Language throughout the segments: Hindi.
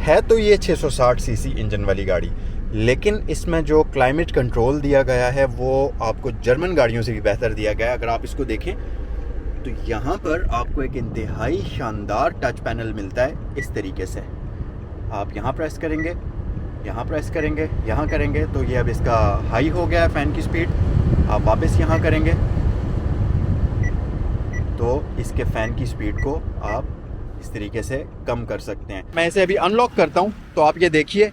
है तो ये 660 सीसी इंजन वाली गाड़ी, लेकिन इसमें जो क्लाइमेट कंट्रोल दिया गया है वो आपको जर्मन गाड़ियों से भी बेहतर दिया गया है। अगर आप इसको देखें तो यहाँ पर आपको एक इंतहाई शानदार टच पैनल मिलता है। इस तरीके से आप यहाँ प्रेस करेंगे, यहाँ प्रेस करेंगे, यहाँ करेंगे तो ये अब इसका हाई हो गया है फ़ैन की स्पीड। आप वापस यहाँ करेंगे तो इसके फ़ैन की स्पीड को आप इस तरीके से कम कर सकते हैं। मैं इसे अभी अनलॉक करता हूँ तो आप ये देखिए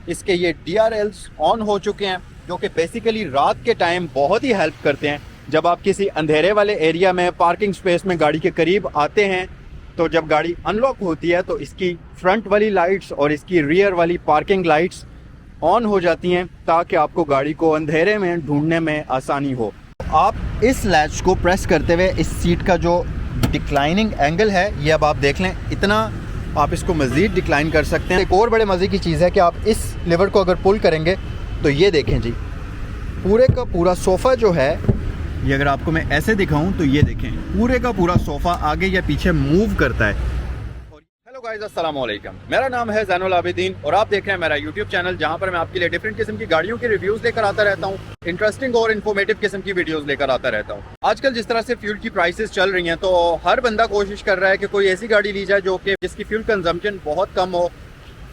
इसके ये DRLs ऑन हो चुके हैं, जो कि बेसिकली रात के टाइम बहुत ही हेल्प करते हैं। जब आप किसी अंधेरे वाले एरिया में पार्किंग स्पेस में गाड़ी के करीब आते हैं तो जब गाड़ी अनलॉक होती है तो इसकी फ्रंट वाली लाइट्स और इसकी रियर वाली पार्किंग लाइट्स ऑन हो जाती हैं ताकि आपको गाड़ी को अंधेरे में ढूंढने में आसानी हो। आप इस लैच को प्रेस करते हुए इस सीट का जो डिक्लाइनिंग एंगल है ये अब आप देख लें, इतना आप इसको मज़ीद डिक्लाइन कर सकते हैं। एक और बड़े मज़े की चीज़ है कि आप इस लीवर को अगर पुल करेंगे तो ये देखें जी, पूरे का पूरा सोफ़ा जो है ये अगर आपको मैं ऐसे दिखाऊं तो ये देखें पूरे का पूरा सोफ़ा आगे या पीछे मूव करता है। हेलो गाइस, अस्सलाम वालेकुम। मेरा नाम है ज़ैनुल आबिदीन और आप देख रहे हैं मेरा यूट्यूब चैनल, जहां पर मैं आपके लिए डिफरेंट किस्म की गाड़ियों के रिव्यूज़ लेकर आता रहता हूं, इंटरेस्टिंग और इन्फॉर्मेटिव किस्म की वीडियोस लेकर आता रहता हूं। आजकल जिस तरह से फ्यूल की प्राइसेस चल रही हैं तो हर बंदा कोशिश कर रहा है कि कोई ऐसी गाड़ी ली जाए जो कि जिसकी फ्यूल कंजम्पशन बहुत कम हो,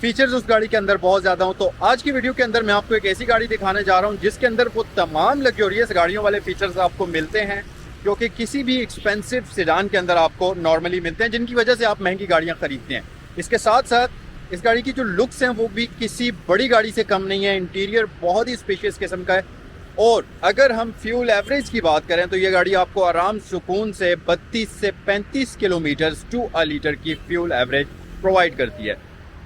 फीचर्स उस गाड़ी के अंदर बहुत ज़्यादा हो। तो आज की वीडियो के अंदर मैं आपको एक ऐसी गाड़ी दिखाने जा रहा हूँ जिसके अंदर वो तमाम लग्जरियस गाड़ियों वाले फीचर्स आपको मिलते हैं जो कि किसी भी एक्सपेंसिव सेडान के अंदर आपको नॉर्मली मिलते हैं, जिनकी वजह से आप महंगी गाड़ियाँ खरीदते हैं। इसके साथ साथ इस गाड़ी की जो लुक्स हैं वो भी किसी बड़ी गाड़ी से कम नहीं है। इंटीरियर बहुत ही स्पेशियस किस्म का है और अगर हम फ्यूल एवरेज की बात करें तो ये गाड़ी आपको आराम सुकून से 32 से 35 किलोमीटर टू अ लीटर की फ्यूल एवरेज प्रोवाइड करती है।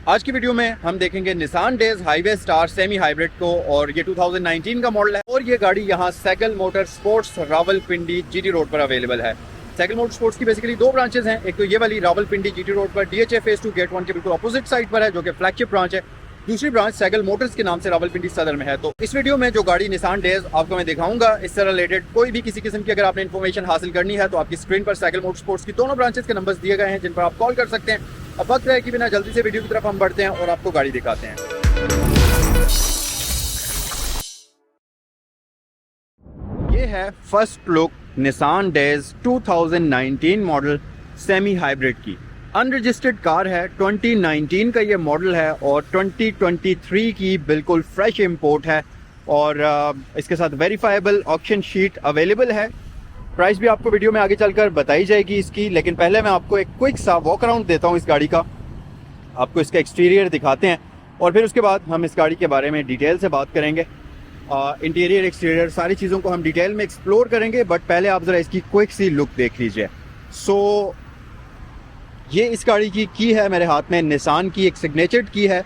आज की वीडियो में हम देखेंगे Nissan days highway star semi hybrid को और ये 2019 का मॉडल है और ये गाड़ी यहाँ cycle motor sports Rawalpindi GT road पर अवेलेबल है। साइकिल मोटर स्पोर्ट्स की बेसिकली दो ब्रांचेस हैं, एक तो ये वाली रावलपिंडी GT रोड पर DHA फेज 2 गेट 1 के बिल्कुल अपोजिट साइड पर है जो कि फ्लैगशिप ब्रांच है। दूसरी ब्रांच साइकिल मोटर्स के नाम से रावलपिंडी सदर में है। तो इस वीडियो में जो गाड़ी निसान डेज आपको मैं दिखाऊंगा इससे रिलेटेड कोई भी किसी किस्म की अगर आपने इन्फॉर्मेशन हासिल करनी है तो आपकी स्क्रीन पर साइकिल मोटर स्पोर्ट्स की दोनों ब्रांचेस के नंबर्स दिए गए हैं जिन पर आप कॉल कर सकते हैं। अब वक्त है कि बिना जल्दी से वीडियो की तरफ हम बढ़ते हैं और आपको गाड़ी दिखाते हैं। ये है first look Nissan days 2019 model semi hybrid की। अनरजिस्टर्ड कार है, 2019 का ये मॉडल है और 2023 की बिल्कुल फ्रेश इंपोर्ट है और इसके साथ वेरीफाइबल ऑक्शन शीट अवेलेबल है। प्राइस भी आपको वीडियो में आगे चलकर बताई जाएगी इसकी, लेकिन पहले मैं आपको एक क्विक सा वॉक अराउंड देता हूँ इस गाड़ी का। आपको इसका एक्सटीरियर दिखाते हैं और फिर उसके बाद हम इस गाड़ी के बारे में डिटेल से बात करेंगे। इंटीरियर एक्सटीरियर सारी चीज़ों को हम डिटेल में एक्सप्लोर करेंगे, बट पहले आप ज़रा इसकी क्विक सी लुक देख लीजिए। सो ये इस गाड़ी की है मेरे हाथ में, निसान की एक सिग्नेचर्ड की है,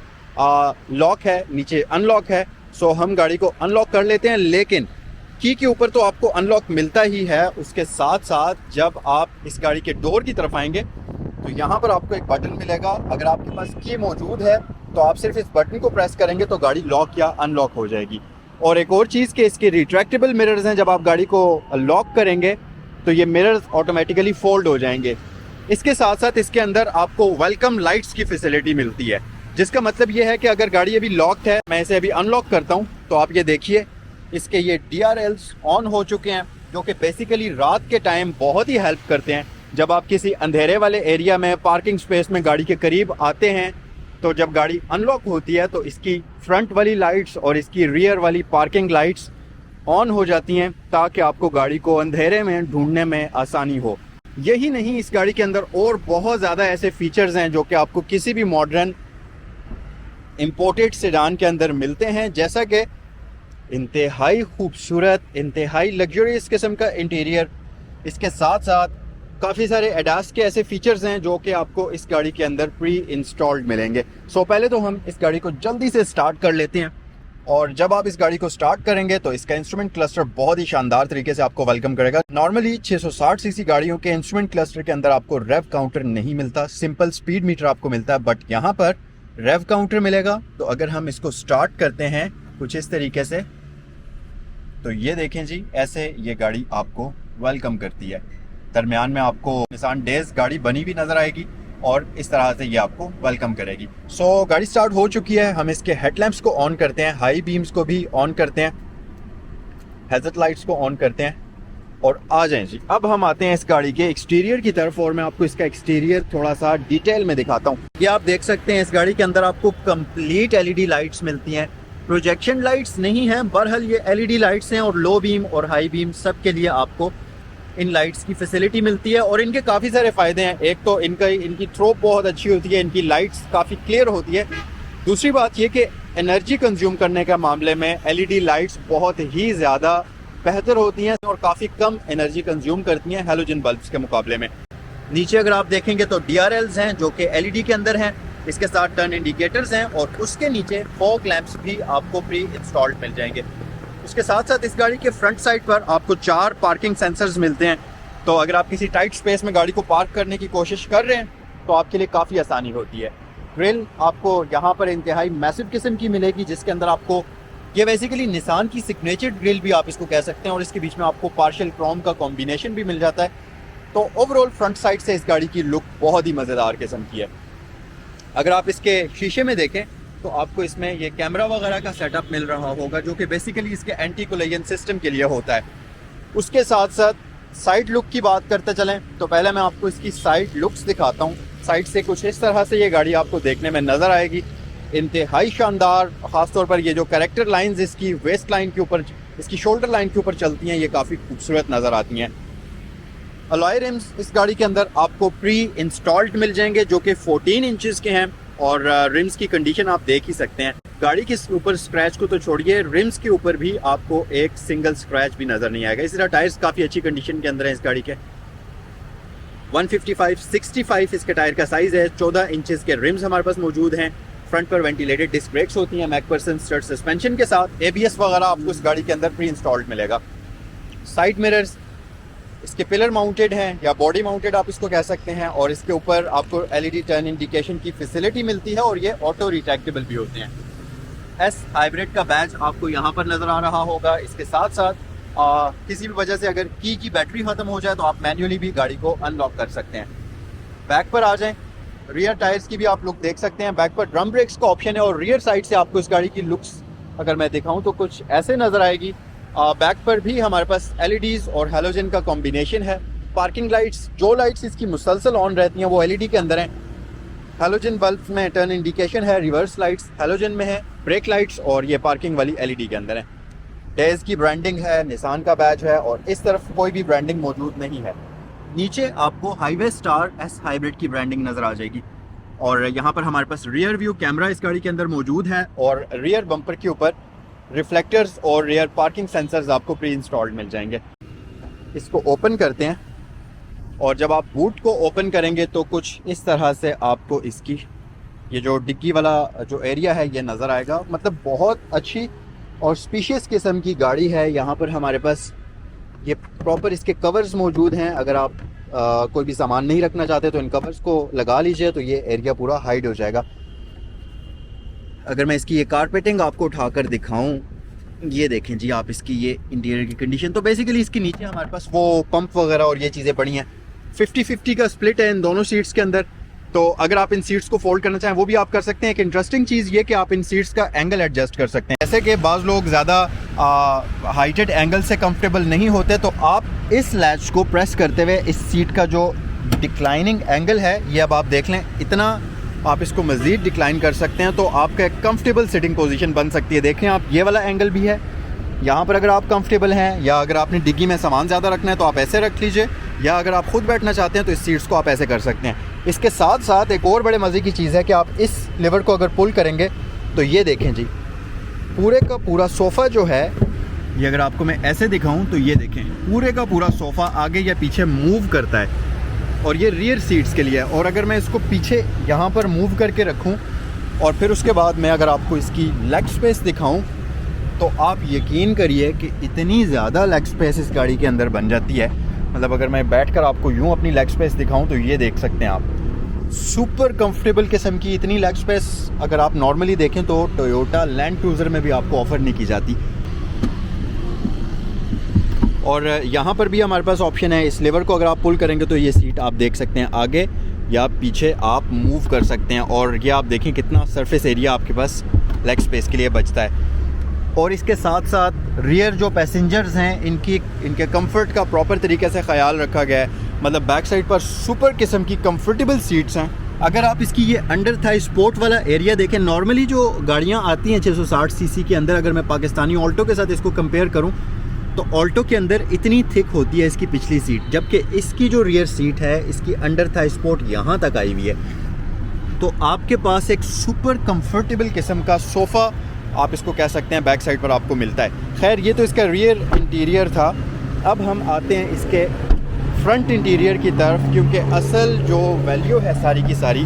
लॉक है, नीचे अनलॉक है। सो हम गाड़ी को अनलॉक कर लेते हैं, लेकिन की के ऊपर तो आपको अनलॉक मिलता ही है, उसके साथ साथ जब आप इस गाड़ी के डोर की तरफ आएंगे तो यहाँ पर आपको एक बटन मिलेगा। अगर आपके पास की मौजूद है तो आप सिर्फ इस बटन को प्रेस करेंगे तो गाड़ी लॉक या अनलॉक हो जाएगी। और एक और चीज़ कि इसके रिट्रैक्टेबल मिरर्स हैं, जब आप गाड़ी को लॉक करेंगे तो ये मिरर्स ऑटोमेटिकली फोल्ड हो जाएंगे। इसके साथ साथ इसके अंदर आपको वेलकम लाइट्स की फैसिलिटी मिलती है, जिसका मतलब ये है कि अगर गाड़ी अभी लॉक्ड है, मैं इसे अभी अनलॉक करता हूँ तो आप ये देखिए इसके ये DRLs ऑन हो चुके हैं जो कि बेसिकली रात के टाइम बहुत ही हेल्प करते हैं। जब आप किसी अंधेरे वाले एरिया में पार्किंग स्पेस में गाड़ी के करीब आते हैं तो जब गाड़ी अनलॉक होती है तो इसकी फ्रंट वाली लाइट्स और इसकी रियर वाली पार्किंग लाइट्स ऑन हो जाती हैं ताकि आपको गाड़ी को अंधेरे में ढूंढने में आसानी हो। यही नहीं, इस गाड़ी के अंदर और बहुत ज़्यादा ऐसे फीचर्स हैं जो कि आपको किसी भी मॉडर्न इंपोर्टेड सेडान के अंदर मिलते हैं, जैसा कि इंतहाई खूबसूरत, इंतहाई लग्जरियस किस्म का इंटीरियर। इसके साथ साथ काफ़ी सारे एडास के ऐसे फीचर्स हैं जो कि आपको इस गाड़ी के अंदर प्री इंस्टॉल्ड मिलेंगे। सो पहले तो हम इस गाड़ी को जल्दी से स्टार्ट कर लेते हैं और जब आप इस गाड़ी को स्टार्ट करेंगे तो इसका इंस्ट्रूमेंट क्लस्टर बहुत ही शानदार तरीके से आपको वेलकम करेगा। नॉर्मली 660 सीसी गाड़ियों के इंस्ट्रूमेंट क्लस्टर के अंदर आपको रेव काउंटर नहीं मिलता, सिंपल स्पीड मीटर आपको मिलता है, बट यहाँ पर रेव काउंटर मिलेगा। तो अगर हम इसको स्टार्ट करते हैं कुछ इस तरीके से तो ये देखें जी, ऐसे ये गाड़ी आपको वेलकम करती है। दरमियान में आपको निसान डेज गाड़ी बनी भी नजर आएगी और इस तरह से ये आपको वेलकम करेगी। सो गाड़ी स्टार्ट हो चुकी है। हम इसके हेडलैम्प्स को ऑन करते हैं, हाई बीम्स को भी ऑन करते हैं, हैज़र्ड लाइट्स को ऑन करते हैं और आ जाएं जी। अब हम आते हैं इस गाड़ी के एक्सटीरियर की तरफ और मैं आपको इसका एक्सटीरियर थोड़ा सा डिटेल में दिखाता हूँ। ये आप देख सकते हैं इस गाड़ी के अंदर आपको कंप्लीट एलईडी लाइट्स मिलती हैं, प्रोजेक्शन लाइट्स नहीं हैं, बहरहाल ये एलईडी लाइट्स हैं और लो बीम और हाई बीम सब के लिए आपको इन लाइट्स की फैसिलिटी मिलती है और इनके काफ़ी सारे फ़ायदे हैं। एक तो इनकी थ्रोप बहुत अच्छी होती है, इनकी लाइट्स काफ़ी क्लियर होती है। दूसरी बात ये कि एनर्जी कंज्यूम करने के मामले में एलईडी लाइट्स बहुत ही ज़्यादा बेहतर होती हैं और काफ़ी कम एनर्जी कंज्यूम करती हैं हैलोजन बल्ब्स के मुकाबले में। नीचे अगर आप देखेंगे तो DRLs हैं जो कि एलईडी के अंदर हैं, इसके साथ टर्न इंडिकेटर्स हैं और उसके नीचे फॉग लैंप्स भी आपको प्री इंस्टॉल्ड मिल जाएंगे। उसके साथ साथ इस गाड़ी के फ्रंट साइड पर आपको 4 पार्किंग सेंसर्स मिलते हैं, तो अगर आप किसी टाइट स्पेस में गाड़ी को पार्क करने की कोशिश कर रहे हैं तो आपके लिए काफ़ी आसानी होती है। ग्रिल आपको यहाँ पर इंतहाई मैसिव किस्म की मिलेगी जिसके अंदर आपको ये बेसिकली निसान की सिग्नेचर ग्रिल भी आप इसको कह सकते हैं और इसके बीच में आपको पार्शियल क्रोम का कॉम्बिनेशन भी मिल जाता है। तो ओवरऑल फ्रंट साइड से इस गाड़ी की लुक बहुत ही मज़ेदार किस्म की है। अगर आप इसके शीशे में देखें तो आपको इसमें ये कैमरा वगैरह का सेटअप मिल रहा होगा जो कि बेसिकली इसके एंटी कोलिजन सिस्टम के लिए होता है। उसके साथ साथ साइड लुक की बात करते चलें तो पहले मैं आपको इसकी साइड लुक्स दिखाता हूँ। साइड से कुछ इस तरह से ये गाड़ी आपको देखने में नज़र आएगी, इंतहाई शानदार। ख़ासतौर पर ये जो कैरेक्टर लाइंस इसकी वेस्ट लाइन के ऊपर, इसकी शोल्डर लाइन के ऊपर चलती हैं, ये काफ़ी खूबसूरत नज़र आती हैं। अलॉय रिम्स इस गाड़ी के अंदर आपको प्री इंस्टॉल्ड मिल जाएंगे जो कि 14 इंचेस के हैं और रिम्स की कंडीशन आप देख ही सकते हैं। गाड़ी के ऊपर स्क्रैच को तो छोड़िए, रिम्स के ऊपर भी आपको एक सिंगल स्क्रैच भी नज़र नहीं आएगा। इसी तरह टायर्स काफ़ी अच्छी कंडीशन के अंदर हैं इस गाड़ी के। 155/65 इसके टायर का साइज़ है। 14 इंचेस के रिम्स हमारे पास मौजूद हैं। फ्रंट पर वेंटिलेटेड डिस्क ब्रेक्स होती हैं मैकफरसन स्टड सस्पेंशन के साथ। ABS वगैरह आपको इस गाड़ी के अंदर प्री इंस्टॉल्ड मिलेगा। साइड मिरर्स इसके पिलर माउंटेड हैं या बॉडी माउंटेड आप इसको कह सकते हैं और इसके ऊपर आपको LED टर्न इंडिकेशन की फैसिलिटी मिलती है और ये ऑटो रिट्रैक्टेबल भी होते हैं। S हाइब्रिड का बैज आपको यहाँ पर नज़र आ रहा होगा। इसके साथ साथ किसी भी वजह से अगर की बैटरी ख़त्म हो जाए तो आप मैन्युअली भी गाड़ी को अनलॉक कर सकते हैं। बैक पर आ जाएं, रियर टायर्स की भी आप लुक देख सकते हैं। बैक पर ड्रम ब्रेक्स का ऑप्शन है और रियर साइड से आपको इस गाड़ी की लुक्स अगर मैं दिखाऊं तो कुछ ऐसे नज़र आएगी। बैक पर भी हमारे पास LEDs और हैलोजन का कॉम्बिनेशन है। पार्किंग लाइट्स, जो लाइट्स इसकी मुसलसल ऑन रहती हैं वो LED के अंदर हैं। हैलोजन बल्ब में टर्न इंडिकेशन है, रिवर्स लाइट्स हैलोजन में है, ब्रेक लाइट्स और ये पार्किंग वाली LED के अंदर है। डेज की ब्रांडिंग है, निसान का बैज है और इस तरफ कोई भी ब्रांडिंग मौजूद नहीं है। नीचे आपको हाईवे स्टार S हाइब्रिड की ब्रांडिंग नज़र आ जाएगी और यहाँ पर हमारे पास रियर व्यू कैमरा इस गाड़ी के अंदर मौजूद है और रियर बम्पर के ऊपर रिफ्लेक्टर्स और रियर पार्किंग सेंसर्स आपको प्री इंस्टॉल्ड मिल जाएंगे। इसको ओपन करते हैं और जब आप बूट को ओपन करेंगे तो कुछ इस तरह से आपको इसकी ये जो डिग्गी वाला जो एरिया है ये नज़र आएगा। मतलब बहुत अच्छी और स्पीशियस किस्म की गाड़ी है। यहाँ पर हमारे पास ये प्रॉपर इसके कवर्स मौजूद हैं। अगर आप कोई भी सामान नहीं रखना चाहते तो इन कवर्स को लगा लीजिए तो ये एरिया पूरा हाइड हो जाएगा। अगर मैं इसकी ये कारपेटिंग आपको उठाकर दिखाऊं, ये देखें जी आप इसकी ये इंटीरियर की कंडीशन। तो बेसिकली इसके नीचे हमारे पास वो पंप वगैरह और ये चीज़ें पड़ी हैं। 50-50 का स्प्लिट है इन दोनों सीट्स के अंदर, तो अगर आप इन सीट्स को फोल्ड करना चाहें वो भी आप कर सकते हैं। एक इंटरेस्टिंग चीज़ ये कि आप इन सीट्स का एंगल एडजस्ट कर सकते हैं। जैसे कि बाज़ लोग ज़्यादा हाइटेड एंगल से कंफर्टेबल नहीं होते तो आप इस लैच को प्रेस करते हुए इस सीट का जो डिक्लाइनिंग एंगल है ये अब आप देख लें, इतना आप इसको मज़ीद डिक्लाइन कर सकते हैं तो आपका एक कंफर्टेबल सिटिंग पोजीशन बन सकती है। देखें आप, ये वाला एंगल भी है यहाँ पर। अगर आप कंफर्टेबल हैं या अगर आपने डिग्गी में सामान ज़्यादा रखना है तो आप ऐसे रख लीजिए, या अगर आप खुद बैठना चाहते हैं तो इस सीट्स को आप ऐसे कर सकते हैं। इसके साथ साथ एक और बड़े मज़े की चीज़ है कि आप इस लीवर को अगर पुल करेंगे तो ये देखें जी, पूरे का पूरा सोफ़ा जो है ये अगर आपको मैं ऐसे दिखाऊं तो ये देखें पूरे का पूरा सोफ़ा आगे या पीछे मूव करता है और ये रियर सीट्स के लिए है। और अगर मैं इसको पीछे यहाँ पर मूव करके रखूँ और फिर उसके बाद मैं अगर आपको इसकी लेग स्पेस दिखाऊँ तो आप यकीन करिए कि इतनी ज़्यादा लेग स्पेस इस गाड़ी के अंदर बन जाती है। मतलब अगर मैं बैठकर आपको यूँ अपनी लेग स्पेस दिखाऊं तो ये देख सकते हैं आप, सुपर कंफर्टेबल किस्म की इतनी लेग स्पेस अगर आप नॉर्मली देखें तो टोयोटा लैंड क्रूज़र में भी आपको ऑफ़र नहीं की जाती। और यहाँ पर भी हमारे पास ऑप्शन है, इस लेवर को अगर आप पुल करेंगे तो ये सीट आप देख सकते हैं आगे या पीछे आप मूव कर सकते हैं। और ये आप देखें कितना सरफेस एरिया आपके पास लेग स्पेस के लिए बचता है। और इसके साथ साथ रियर जो पैसेंजर्स हैं इनके कंफर्ट का प्रॉपर तरीके से ख्याल रखा गया है। मतलब बैक साइड पर सुपर किस्म की कंफर्टेबल सीट्स हैं। अगर आप इसकी ये अंडर थाई स्पोर्ट वाला एरिया देखें, नॉर्मली जो गाड़ियाँ आती हैं 660 सीसी के अंदर, अगर मैं पाकिस्तानी ऑल्टो के साथ इसको कंपेयर करूँ तो ऑल्टो के अंदर इतनी थिक होती है इसकी पिछली सीट, जबकि इसकी जो रियर सीट है इसकी अंडर थाई स्पोर्ट यहाँ तक आई हुई है। तो आपके पास एक सुपर कंफर्टेबल किस्म का सोफ़ा आप इसको कह सकते हैं बैक साइड पर आपको मिलता है। खैर ये तो इसका रियर इंटीरियर था। अब हम आते हैं इसके फ्रंट इंटीरियर की तरफ, क्योंकि असल जो वैल्यू है सारी की सारी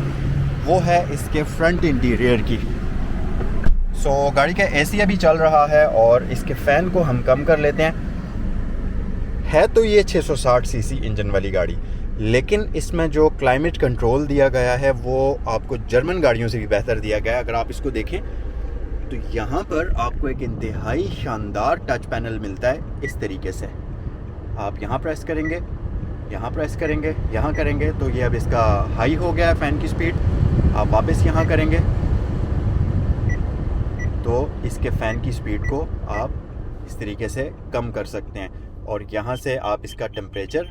वो है इसके फ्रंट इंटीरियर की। गाड़ी का एसी अभी चल रहा है और इसके फ़ैन को हम कम कर लेते हैं। है तो ये 660 सीसी इंजन वाली गाड़ी, लेकिन इसमें जो क्लाइमेट कंट्रोल दिया गया है वो आपको जर्मन गाड़ियों से भी बेहतर दिया गया है। अगर आप इसको देखें तो यहाँ पर आपको एक इंतहाई शानदार टच पैनल मिलता है। इस तरीके से आप यहाँ प्रेस करेंगे, यहाँ प्रेस करेंगे, यहाँ करेंगे तो ये अब इसका हाई हो गया है फ़ैन की स्पीड। आप वापस यहाँ करेंगे तो इसके फ़ैन की स्पीड को आप इस तरीके से कम कर सकते हैं। और यहाँ से आप इसका टेम्परेचर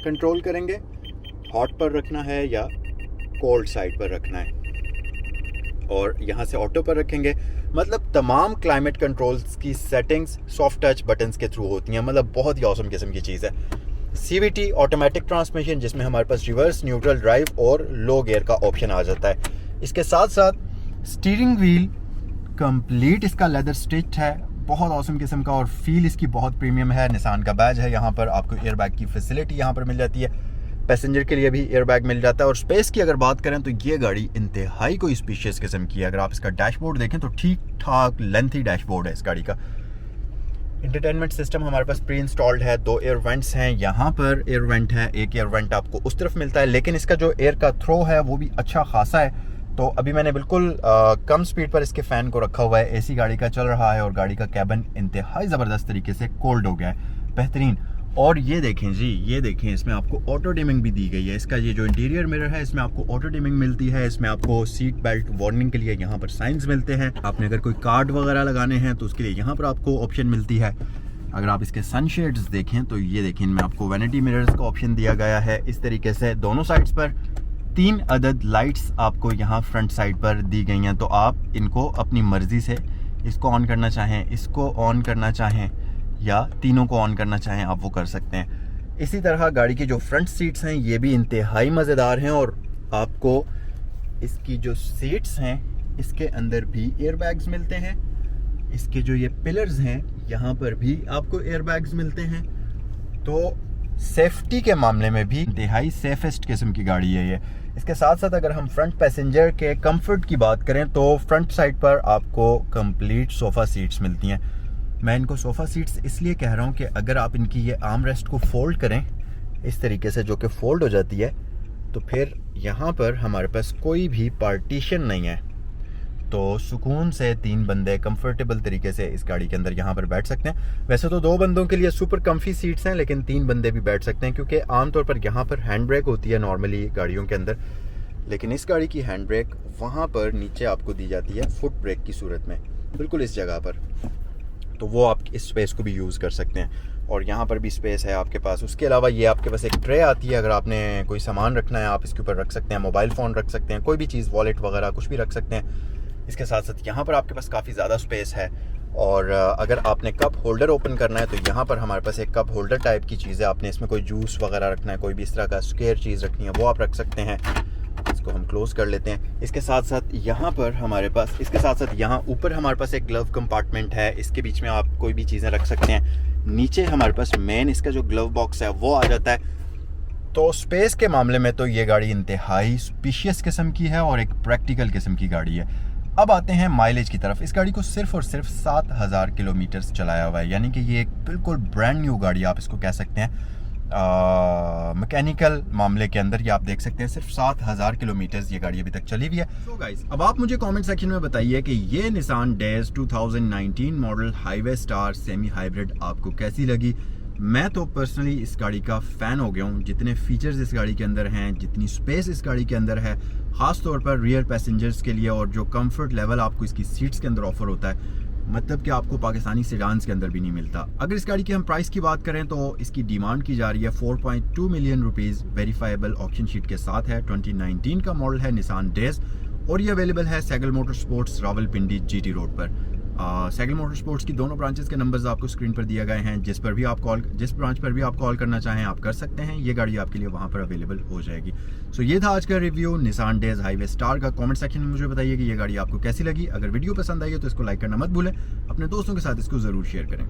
कंट्रोल करेंगे, हॉट पर रखना है या कोल्ड साइड पर रखना है, और यहाँ से ऑटो पर रखेंगे। मतलब तमाम क्लाइमेट कंट्रोल्स की सेटिंग्स सॉफ्ट टच बटन्स के थ्रू होती हैं। मतलब बहुत ही ऑसम किस्म की चीज़ है। CVT ऑटोमेटिक ट्रांसमिशन, जिसमें हमारे पास रिवर्स, न्यूट्रल ड्राइव और लो गियर का ऑप्शन आ जाता है। इसके साथ साथ स्टीयरिंग व्हील कंप्लीट इसका लेदर स्टिच है, बहुत औसम किस्म का, और फील इसकी बहुत प्रीमियम है। निसान का बैज है यहाँ पर, आपको एयरबैग की फैसिलिटी यहाँ पर मिल जाती है। पैसेंजर के लिए भी एयरबैग मिल जाता है। और स्पेस की अगर बात करें तो ये गाड़ी इंतहाई कोई स्पीशियस किस्म की है। अगर आप इसका डैशबोर्ड देखें तो ठीक ठाक लेंथी डैशबोर्ड है इस गाड़ी का। इंटरटेनमेंट सिस्टम हमारे पास प्री इंस्टॉल्ड है। 2 एयर वेंट्स हैं, यहाँ पर एयर वेंट है, एक एयर वेंट आपको उस तरफ मिलता है, लेकिन इसका जो एयर का थ्रो है वो भी अच्छा खासा है। तो अभी मैंने बिल्कुल कम स्पीड पर इसके फ़ैन को रखा हुआ है। एसी गाड़ी का चल रहा है और गाड़ी का कैबिन इंतहाई ज़बरदस्त तरीके से कोल्ड हो गया है, बेहतरीन। और ये देखें जी, ये देखें, इसमें आपको ऑटो डिमिंग भी दी गई है। इसका ये जो इंटीरियर मिरर है इसमें आपको ऑटो डिमिंग मिलती है। इसमें आपको सीट बेल्ट वार्निंग के लिए यहाँ पर साइंस मिलते हैं। आपने अगर कोई कार्ड वगैरह लगाने हैं तो उसके लिए यहाँ पर आपको ऑप्शन मिलती है। अगर आप इसके सनशेड्स देखें तो ये देखें, इनमें आपको वैनिटी मिरर्स का ऑप्शन दिया गया है। इस तरीके से दोनों साइड्स पर 3 अदद लाइट्स आपको यहाँ फ्रंट साइड पर दी गई हैं। तो आप इनको अपनी मर्ज़ी से इसको ऑन करना चाहें, इसको ऑन करना चाहें या तीनों को ऑन करना चाहें, आप वो कर सकते हैं। इसी तरह गाड़ी की जो फ्रंट सीट्स हैं ये भी इंतहाई मज़ेदार हैं। और आपको इसकी जो सीट्स हैं इसके अंदर भी एयरबैग्स मिलते हैं। इसके जो ये पिलर्स हैं यहाँ पर भी आपको एयरबैग्स मिलते हैं। तो सेफ्टी के मामले में भी इंतहाई सेफेस्ट किस्म की गाड़ी है ये। इसके साथ साथ अगर हम फ्रंट पैसेंजर के कंफर्ट की बात करें तो फ्रंट साइड पर आपको कंप्लीट सोफ़ा सीट्स मिलती हैं। मैं इनको सोफ़ा सीट्स इसलिए कह रहा हूँ कि अगर आप इनकी ये आर्म रेस्ट को फोल्ड करें इस तरीके से, जो कि फोल्ड हो जाती है, तो फिर यहाँ पर हमारे पास कोई भी पार्टीशन नहीं है। तो सुकून से 3 बंदे कंफर्टेबल तरीके से इस गाड़ी के अंदर यहाँ पर बैठ सकते हैं। वैसे तो 2 बंदों के लिए सुपर कम्फी सीट्स हैं, लेकिन 3 बंदे भी बैठ सकते हैं, क्योंकि आमतौर पर यहाँ पर हैंड ब्रेक होती है नॉर्मली गाड़ियों के अंदर, लेकिन इस गाड़ी की हैंड ब्रेक वहाँ पर नीचे आपको दी जाती है फुट ब्रेक की सूरत में, बिल्कुल इस जगह पर। तो वो आप इस स्पेस को भी यूज़ कर सकते हैं। और यहाँ पर भी स्पेस है आपके पास। उसके अलावा ये आपके पास एक ट्रे आती है, अगर आपने कोई सामान रखना है आप इसके ऊपर रख सकते हैं, मोबाइल फ़ोन रख सकते हैं, कोई भी चीज़, वॉलेट वगैरह कुछ भी रख सकते हैं। इसके साथ साथ यहाँ पर आपके पास काफ़ी ज़्यादा स्पेस है। और अगर आपने कप होल्डर ओपन करना है तो यहाँ पर हमारे पास एक कप होल्डर टाइप की चीज़ है। आपने इसमें कोई जूस वगैरह रखना है, कोई भी इस तरह का स्क्वायर चीज़ रखनी है, वो आप रख सकते हैं। इसको हम क्लोज़ कर लेते हैं। इसके साथ साथ यहाँ पर हमारे पास, इसके साथ साथ यहाँ ऊपर हमारे पास एक ग्लव कंपार्टमेंट है। इसके बीच में आप कोई भी चीज़ें रख सकते हैं। नीचे हमारे पास मेन इसका जो ग्लव बॉक्स है वो आ जाता है। तो स्पेस के मामले में तो ये गाड़ी इंतहाई स्पीशियस किस्म की है और एक प्रैक्टिकल किस्म की गाड़ी है। अब आते हैं माइलेज की तरफ। इस गाड़ी को सिर्फ और सिर्फ 7000 किलोमीटर चलाया हुआ है, यानी कि ये एक बिल्कुल ब्रांड न्यू गाड़ी आप इसको कह सकते हैं। मैकेनिकल मामले के अंदर ये आप देख सकते हैं सिर्फ 7000 किलोमीटर ये गाड़ी अभी तक चली हुई है। सो गाइस, अब आप मुझे कमेंट सेक्शन में बताइए कि ये Nissan days 2019 model highway star semi hybrid आपको कैसी लगी। मैं तो पर्सनली इस गाड़ी का फ़ैन हो गया हूँ। जितने फीचर्स इस गाड़ी के अंदर हैं, जितनी स्पेस इस गाड़ी के अंदर है, ख़ास तौर पर रियर पैसेंजर्स के लिए, और जो कंफर्ट लेवल आपको इसकी सीट्स के अंदर ऑफर होता है, मतलब कि आपको पाकिस्तानी सेडान्स के अंदर भी नहीं मिलता। अगर इस गाड़ी की हम प्राइस की बात करें तो इसकी डिमांड की जा रही है 4.2 million rupees, verifiable auction sheet के साथ है। 2019 का मॉडल है निसान डेज, और ये अवेलेबल है Saigal motor sports Rawalpindi GT road पर। सैगल मोटर स्पोर्ट्स की दोनों ब्रांचेस के नंबर्स आपको स्क्रीन पर दिए गए हैं। जिस ब्रांच पर भी आप कॉल करना चाहें आप कर सकते हैं। ये गाड़ी आपके लिए वहाँ पर अवेलेबल हो जाएगी। सो ये था आज का review Nissan days highway star का। कमेंट सेक्शन में मुझे बताइए कि ये गाड़ी आपको कैसी लगी। अगर वीडियो पसंद आई है तो इसको लाइक करना मत भूलें। अपने दोस्तों के साथ इसको ज़रूर शेयर करें।